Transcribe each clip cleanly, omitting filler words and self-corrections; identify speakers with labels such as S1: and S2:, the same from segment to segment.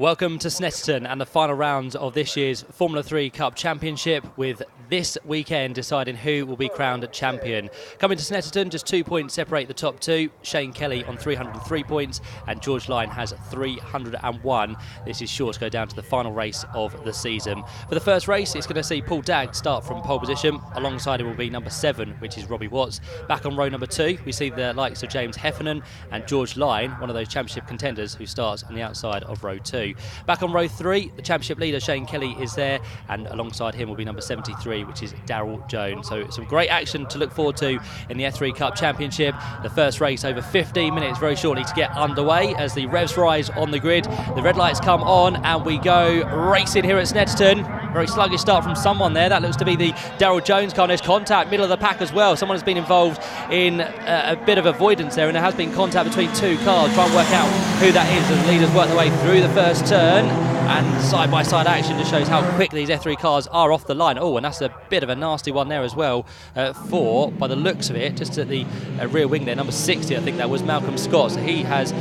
S1: Welcome to Snetterton and the final rounds of this year's Formula 3 Cup Championship, with this weekend deciding who will be crowned champion. Coming to Snetterton, just 2 points separate the top two. Shane Kelly on 303 points and George Lyon has 301. This is sure to go down to the final race of the season. For the first race, it's going to see Paul Dagg start from pole position. Alongside him will be number 7, which is Robbie Watts. Back on row number 2, we see the likes of James Heffernan and George Lyon, one of those championship contenders who starts on the outside of row 2. Back on row 3, the championship leader Shane Kelly is there, and alongside him will be number 73, which is Daryl Jones. So some great action to look forward to in the F3 Cup Championship. The first race over 15 minutes very shortly to get underway as the revs rise on the grid. The red lights come on and we go racing here at Snetterton. Very sluggish start from someone there. That looks to be the Daryl Jones car. There's contact, middle of the pack as well. Someone has been involved in a bit of avoidance there, and there has been contact between two cars. Try and work out who that is as the leaders work their way through the first turn. And side-by-side action just shows how quick these F3 cars are off the line. Oh, and that's a bit of a nasty one there as well by the looks of it, just at the rear wing there, number 60, I think that was Malcolm Scott. So he has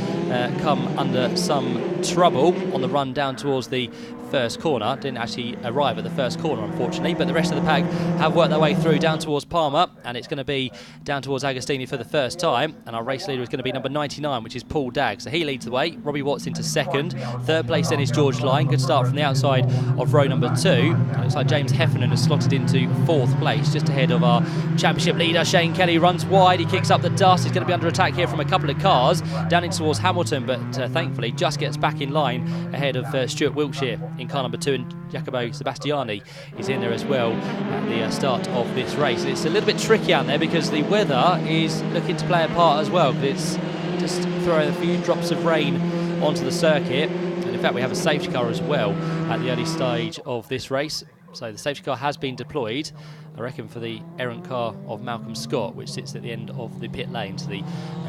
S1: come under some trouble on the run down towards the first corner. Didn't actually arrive at the first corner, unfortunately, but the rest of the pack have worked their way through down towards Palmer, and it's going to be down towards Agostini for the first time, and our race leader is going to be number 99, which is Paul Dagg. So he leads the way. Robbie Watts into second. Third place then is George Lyon. Good start from the outside of row number 2. It looks like James Heffernan has slotted into 4th place, just ahead of our championship leader Shane Kelly. Runs wide, he kicks up the dust. He's going to be under attack here from a couple of cars down in towards Hamilton, but thankfully just gets back in line ahead of Stuart Wiltshire in car number 2, and Jacopo Sebastiani is in there as well at the start of this race. It's a little bit tricky out there because the weather is looking to play a part as well. It's just throwing a few drops of rain onto the circuit, and in fact we have a safety car as well at the early stage of this race. So the safety car has been deployed, I reckon, for the errant car of Malcolm Scott, which sits at the end of the pit lane. So the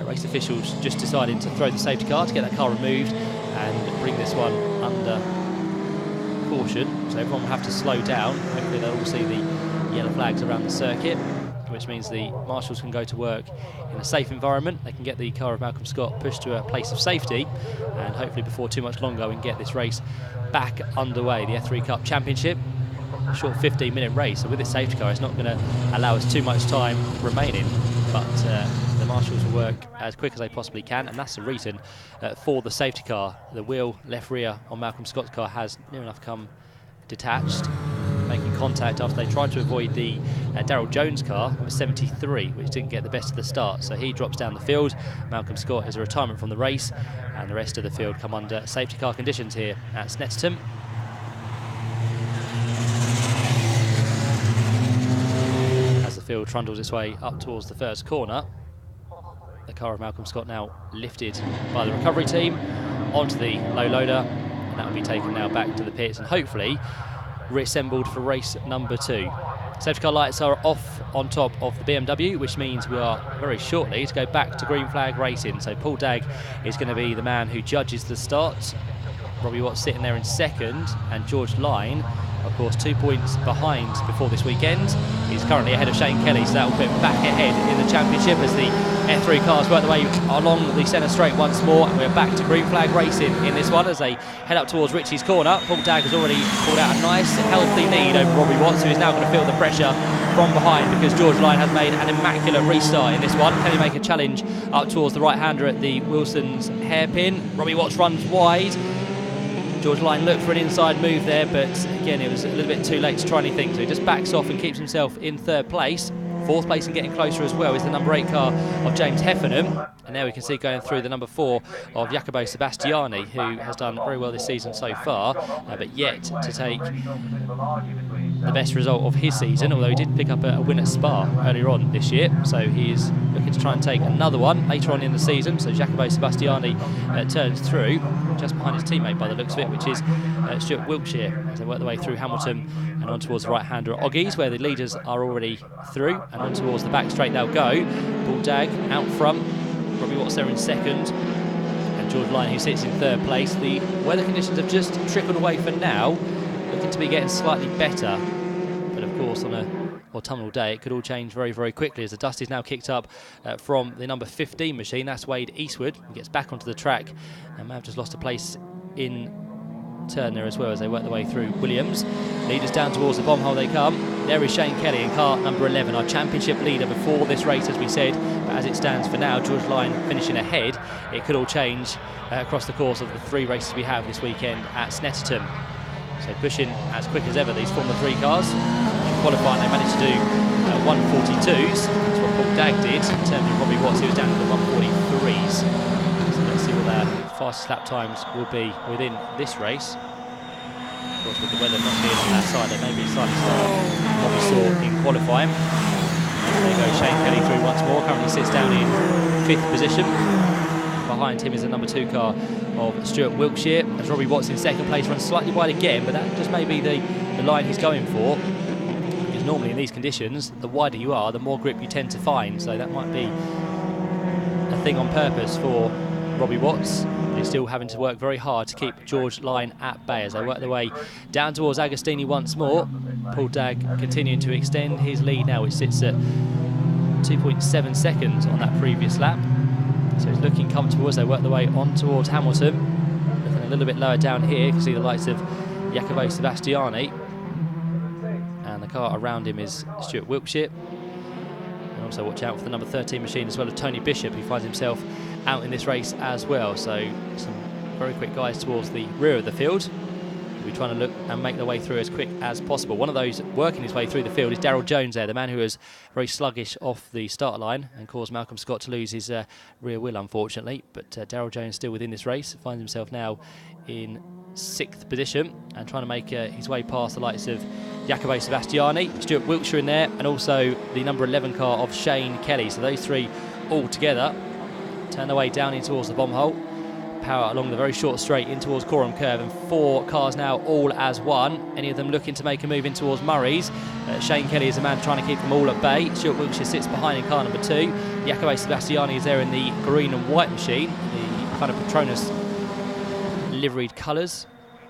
S1: race officials just decided to throw the safety car to get that car removed and bring this one under caution. So everyone will have to slow down. Hopefully they'll all see the yellow flags around the circuit, which means the marshals can go to work in a safe environment. They can get the car of Malcolm Scott pushed to a place of safety, and hopefully before too much longer we can get this race back underway. The F3 Cup Championship, a short 15-minute race, so with this safety car it's not going to allow us too much time remaining, but the marshals will work as quick as they possibly can, and that's the reason for the safety car. The wheel left rear on Malcolm Scott's car has near enough come detached, making contact after they tried to avoid the Daryl Jones car, number 73, which didn't get the best of the start. So he drops down the field. Malcolm Scott is a retirement from the race, and the rest of the field come under safety car conditions here at Snetterton. As the field trundles its way up towards the first corner, the car of Malcolm Scott now lifted by the recovery team onto the low loader, and that will be taken now back to the pits and hopefully reassembled for race number 2. Safety car lights are off on top of the BMW, which means we are very shortly to go back to green flag racing. So Paul Dagg is going to be the man who judges the starts. Robbie Watts sitting there in second, and George Lyon, of course, 2 points behind before this weekend. He's currently ahead of Shane Kelly, so that will put him back ahead in the championship as the F3 cars work their way along the centre straight once more, and we're back to green flag racing in this one as they head up towards Richie's corner. Paul Dagg has already pulled out a nice healthy lead over Robbie Watts, who is now going to feel the pressure from behind because George Lyon has made an immaculate restart in this one. Can he make a challenge up towards the right-hander at the Wilson's hairpin? Robbie Watts runs wide. George Lyon looked for an inside move there, but again it was a little bit too late to try anything, so he just backs off and keeps himself in 3rd place. 4th place and getting closer as well is the number 8 car of James Heffernan, and there we can see going through the number 4 of Jacopo Sebastiani, who has done very well this season so far, but yet to take the best result of his season, although he did pick up a win at Spa earlier on this year, so he is looking to try and take another one later on in the season. So Jacopo Sebastiani turns through just behind his teammate by the looks of it, which is Stuart Wiltshire, as they work their way through Hamilton and on towards the right-hander at Oggies, where the leaders are already through, and on towards the back straight they'll go. Paul Dagg out front, Robbie Watts there in second, and George Lyon, who sits in 3rd place. The weather conditions have just trickled away for now, looking to be getting slightly better, but of course on a autumnal day it could all change very, very quickly as the dust is now kicked up from the number 15 machine. That's Wade Eastwood, who gets back onto the track and may have just lost a place in turn there as well as they work their way through Williams. Leaders down towards the bomb hole they come. There is Shane Kelly in car number 11, our championship leader before this race, as we said. But as it stands for now, George Lyon finishing ahead. It could all change across the course of the 3 races we have this weekend at Snetterton. So pushing as quick as ever, these Formula 3 cars. In qualifying, they managed to do 142s. That's what Paul Dagg did in terms of Robbie Watts, who was down to the 143s. So let's see what their fastest lap times will be within this race. Of course, with the weather not being on that side, there may be a slightly slower than what we saw in qualifying. There you go, Shane Kelly through once more, currently sits down in 5th position. Behind him is the number 2 car of Stuart Wilkshire, as Robbie Watts in 2nd place runs slightly wide again, but that just may be the line he's going for. Because normally in these conditions, the wider you are, the more grip you tend to find, so that might be a thing on purpose for Robbie Watts. He's still having to work very hard to keep George Lyon at bay as they work their way down towards Agostini once more. Paul Dagg continuing to extend his lead now, which sits at 2.7 seconds on that previous lap. So he's looking comfortable as they work their way on towards Hamilton. Looking a little bit lower down here, you can see the lights of Jacopo Sebastiani. And the car around him is Stuart Wilkshire. And also watch out for the number 13 machine as well as Tony Bishop, who finds himself out in this race as well. So some very quick guys towards the rear of the field. We'll be trying to look and make their way through as quick as possible. One of those working his way through the field is Daryl Jones there, the man who was very sluggish off the start line and caused Malcolm Scott to lose his rear wheel, unfortunately. But Daryl Jones still within this race, finds himself now in 6th position and trying to make his way past the likes of Jacopo Sebastiani, Stuart Wilkshire in there, and also the number 11 car of Shane Kelly. So those 3 all together turn their way down in towards the bomb hole. Power along the very short straight in towards Coram Curve, and 4 cars now all as one. Any of them looking to make a move in towards Murray's. Shane Kelly is the man trying to keep them all at bay. Stuart Wilkshire sits behind in car number 2. Jacopo Sebastiani is there in the green and white machine, the kind of Petronas liveried colours.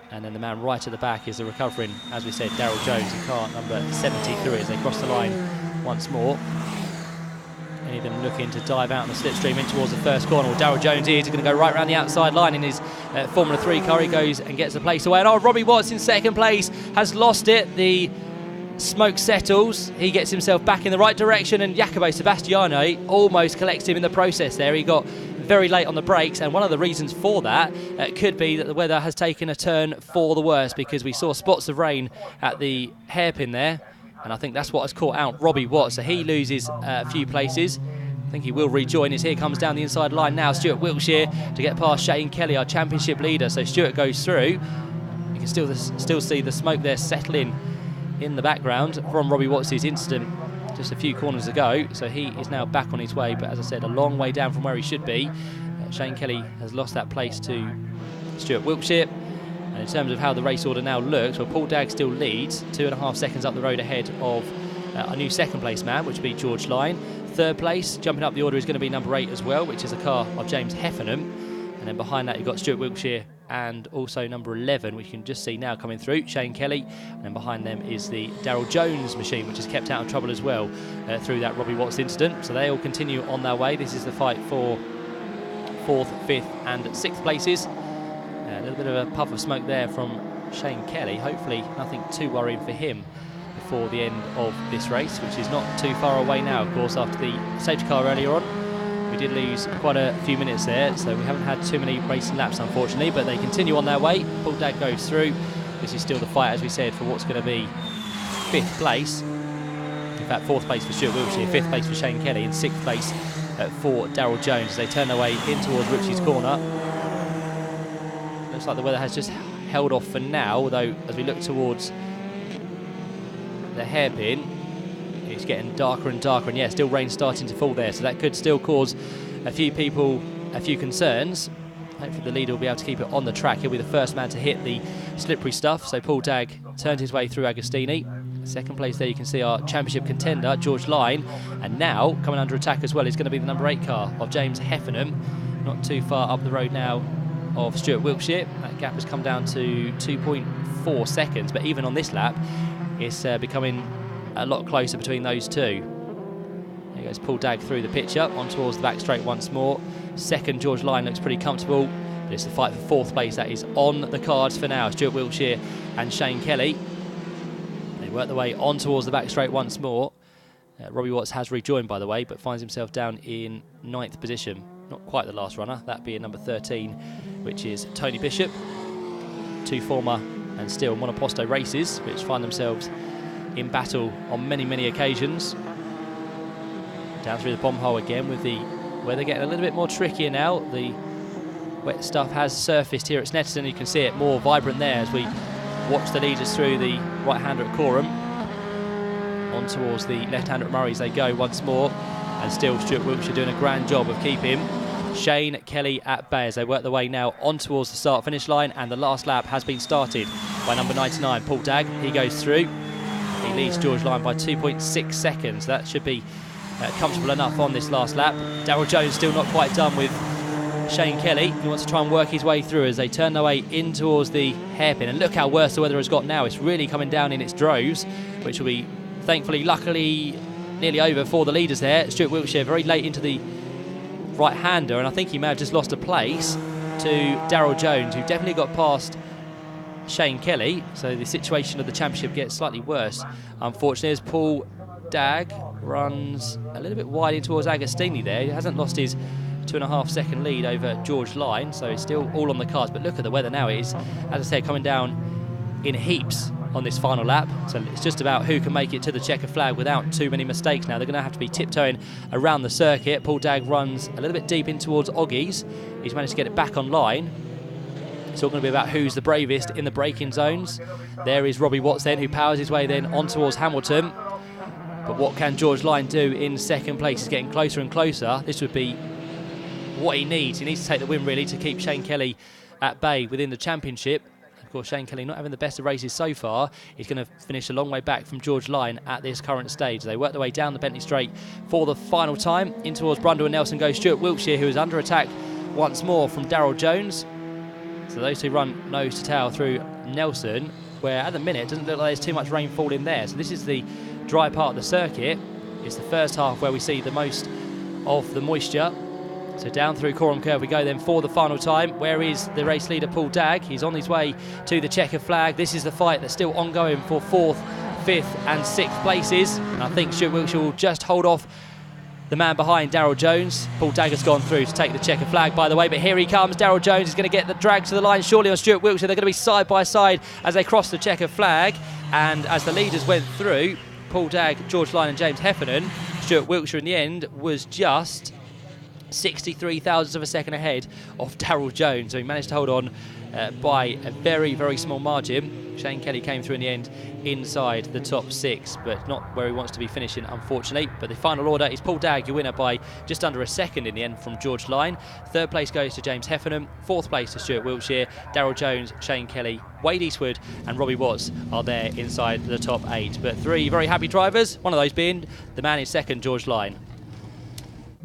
S1: And then the man right at the back is the recovering, as we said, Daryl Jones in car number 73 as they cross the line once more. Any of them looking to dive out on the slipstream in towards the first corner. Well, Daryl Jones is going to go right around the outside line in his Formula 3 car. He goes and gets the place away. And Robbie Watts in 2nd place has lost it. The smoke settles. He gets himself back in the right direction, and Jacopo Sebastiani almost collects him in the process there. He got very late on the brakes, and one of the reasons for that could be that the weather has taken a turn for the worse, because we saw spots of rain at the hairpin there. And I think that's what has caught out Robbie Watts. So he loses a few places. I think he will rejoin as here comes down the inside line now Stuart Wilkshire to get past Shane Kelly, our championship leader. So Stuart goes through. You can still see the smoke there settling in the background from Robbie Watts' incident just a few corners ago. So he is now back on his way, but as I said, a long way down from where he should be. Shane Kelly has lost that place to Stuart Wilkshire. And in terms of how the race order now looks, well, Paul Dagg still leads, 2.5 seconds up the road ahead of a new 2nd place man, which would be George Lyon. 3rd place, jumping up the order, is going to be number 8 as well, which is a car of James Heffernan. And then behind that, you've got Stuart Wilkshire and also number 11, which you can just see now coming through, Shane Kelly. And then behind them is the Daryl Jones machine, which is kept out of trouble as well through that Robbie Watts incident. So they all continue on their way. This is the fight for 4th, 5th and 6th places. A little bit of a puff of smoke there from Shane Kelly. Hopefully nothing too worrying for him before the end of this race, which is not too far away now, of course, after the safety car earlier on. We did lose quite a few minutes there, so we haven't had too many racing laps, unfortunately, but they continue on their way. Paul Dagg goes through. This is still the fight, as we said, for what's going to be 5th place. In fact, 4th place for Stuart Wilkshire, 5th place for Shane Kelly, and 6th place for Daryl Jones as they turn their way in towards Richie's corner. Looks like the weather has just held off for now, although as we look towards the hairpin, it's getting darker and darker, and yeah, still rain starting to fall there, so that could still cause a few people a few concerns. Hopefully the leader will be able to keep it on the track. He'll be the first man to hit the slippery stuff. So Paul Dagg turned his way through Agostini. 2nd place there, you can see our championship contender, George Lyon. And now, coming under attack as well, is going to be the number 8 car of James Heffernan. Not too far up the road now of Stuart Wilkshire. That gap has come down to 2.4 seconds, but even on this lap, it's becoming a lot closer between those two. There goes Paul Dagg through the picture, on towards the back straight once more. 2nd, George Lyon looks pretty comfortable. It's the fight for 4th place that is on the cards for now. Stuart Wiltshire and Shane Kelly. They work their way on towards the back straight once more. Robbie Watts has rejoined, by the way, but finds himself down in 9th position. Not quite the last runner, that being number 13, which is Tony Bishop. 2 former and still monoposto races, which find themselves in battle on many, many occasions. Down through the bomb hole again with the weather getting a little bit more trickier now. The wet stuff has surfaced here at Snetterton. You can see it more vibrant there as we watch the leaders through the right-hander at Coram. On towards the left-hander at Murray's they go once more. And still Stuart Wiltshire doing a grand job of keeping Shane Kelly at bay as they work their way now on towards the start-finish line. And the last lap has been started by number 99, Paul Dagg. He goes through. He leads George Lyon by 2.6 seconds. That should be comfortable enough on this last lap. Darryl Jones still not quite done with Shane Kelly. He wants to try and work his way through as they turn their way in towards the hairpin. And look how worse the weather has got now. It's really coming down in its droves, which will be, thankfully, luckily, nearly over for the leaders there. Stuart Wiltshire very late into the right-hander, and I think he may have just lost a place to Darryl Jones, who definitely got past Shane Kelly. So the situation of the championship gets slightly worse, unfortunately, as Paul Dagg runs a little bit wide in towards Agostini there. He hasn't lost his 2.5 second lead over George Lyon, so it's still all on the cards. But look at the weather now. It is, as I said, coming down in heaps on this final lap. So it's just about who can make it to the checker flag without too many mistakes now. They're going to have to be tiptoeing around the circuit. Paul Dagg runs a little bit deep in towards Oggies. He's managed to get it back on line. It's all going to be about who's the bravest in the braking zones. There is Robbie Watts then, who powers his way then on towards Hamilton. But what can George Lyon do in second place? He's getting closer and closer. This would be what he needs. He needs to take the win, really, to keep Shane Kelly at bay within the championship. Of course, Shane Kelly not having the best of races so far. He's going to finish a long way back from George Lyon at this current stage. They work their way down the Bentley Straight for the final time. In towards Brundle and Nelson goes Stuart Wiltshire, who is under attack once more from Darryl Jones. So those two run nose to tail through Nelson, where at the minute it doesn't look like there's too much rainfall in there. So this is the dry part of the circuit. It's the first half where we see the most of the moisture. So down through Coram Curve we go then for the final time. Where is the race leader Paul Dagg? He's on his way to the checker flag. This is the fight that's still ongoing for 4th, 5th and 6th places. And I think Stuart Wiltshire will just hold off the man behind, Darryl Jones. Paul Dagg has gone through to take the checker flag, by the way, but here he comes. Darryl Jones is going to get the drag to the line surely on Stuart Wiltshire. They're going to be side by side as they cross the checker flag. And as the leaders went through, Paul Dagg, George Lyon and James Heffernan, Stuart Wiltshire in the end was just 63 thousandths of a second ahead of Darryl Jones. So he managed to hold on by a very, very small margin. Shane Kelly came through in the end inside the top 6, but not where he wants to be finishing, unfortunately. But the final order is Paul Dagg, your winner by just under a second in the end from George Lyon. 3rd place goes to James Heffernan. 4th place to Stuart Wiltshire. Darryl Jones, Shane Kelly, Wade Eastwood and Robbie Watts are there inside the top 8. But 3 very happy drivers, one of those being the man in second, George Lyon.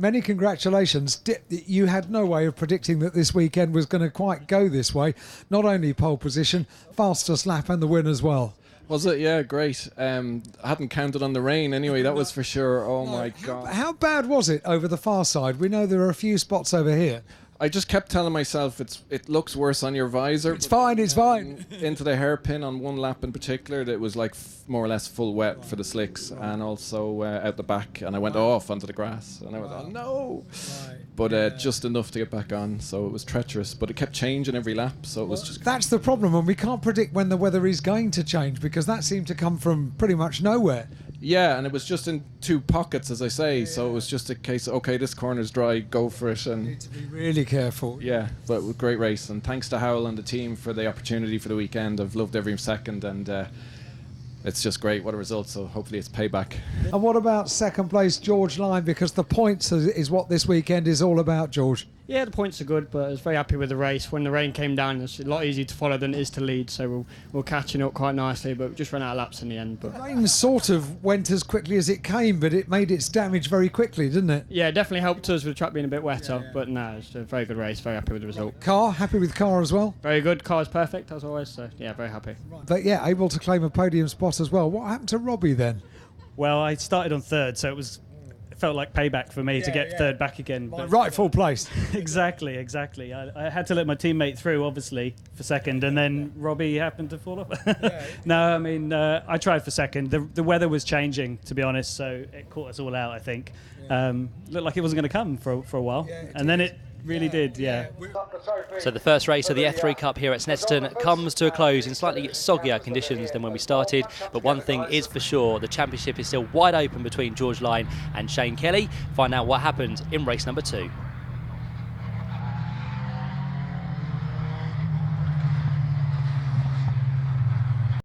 S2: Many congratulations. You had no way of predicting that this weekend was going to quite go this way. Not only pole position, fastest lap and the win as well.
S3: Was it? Yeah, great. I hadn't counted on the rain anyway, that was for sure. Oh my God.
S2: How bad was it over the far side? We know there are a few spots over here.
S3: I just kept telling myself it looks worse on your visor.
S2: It's fine, it's fine.
S3: Into the hairpin on one lap in particular, that was like more or less full wet for the slicks, and also out the back, and I went off onto the grass, and I went, oh no. But just enough to get back on, so it was treacherous, but it kept changing every lap, so it was just...
S2: That's the problem, and we can't predict when the weather is going to change, because that seemed to come from pretty much nowhere.
S3: Yeah, and it was just in 2 pockets, as I say, so it was just a case of, okay, this corner's dry, go for it. And
S2: you need to be really careful.
S3: Yeah, but great race, and thanks to Howell and the team for the opportunity for the weekend. I've loved every second, and it's just great. What a result, so hopefully it's payback.
S2: And what about second place George Lyon, because the points is what this weekend is all about, George?
S4: Yeah, the points are good, but I was very happy with the race. When the rain came down, it's a lot easier to follow than it is to lead, so we're catching up quite nicely, but we just ran out of laps in the end. But
S2: the rain sort of went as quickly as it came, but it made its damage very quickly, didn't it?
S4: Yeah, it definitely helped us with the track being a bit wetter, but no, it's a very good race, very happy with the result.
S2: Car, happy with car as well?
S4: Very good, car is perfect as always, so yeah, very happy.
S2: But yeah, able to claim a podium spot as well. What happened to Robbie then?
S5: Well, I started on 3rd, so it was felt like payback for me to get third back again.
S2: My rightful place.
S5: Exactly. I had to let my teammate through, obviously, for second, and then Robbie happened to fall off. No, I mean, I tried for second. The weather was changing, to be honest, so it caught us all out, I think. Looked like it wasn't going to come for a while, and then it really did, yeah.
S1: So the first race of the F3 Cup here at Snetterton comes to a close in slightly soggier conditions than when we started, but one thing is for sure, the championship is still wide open between George Lyne and Shane Kelly. Find out what happened in race number 2.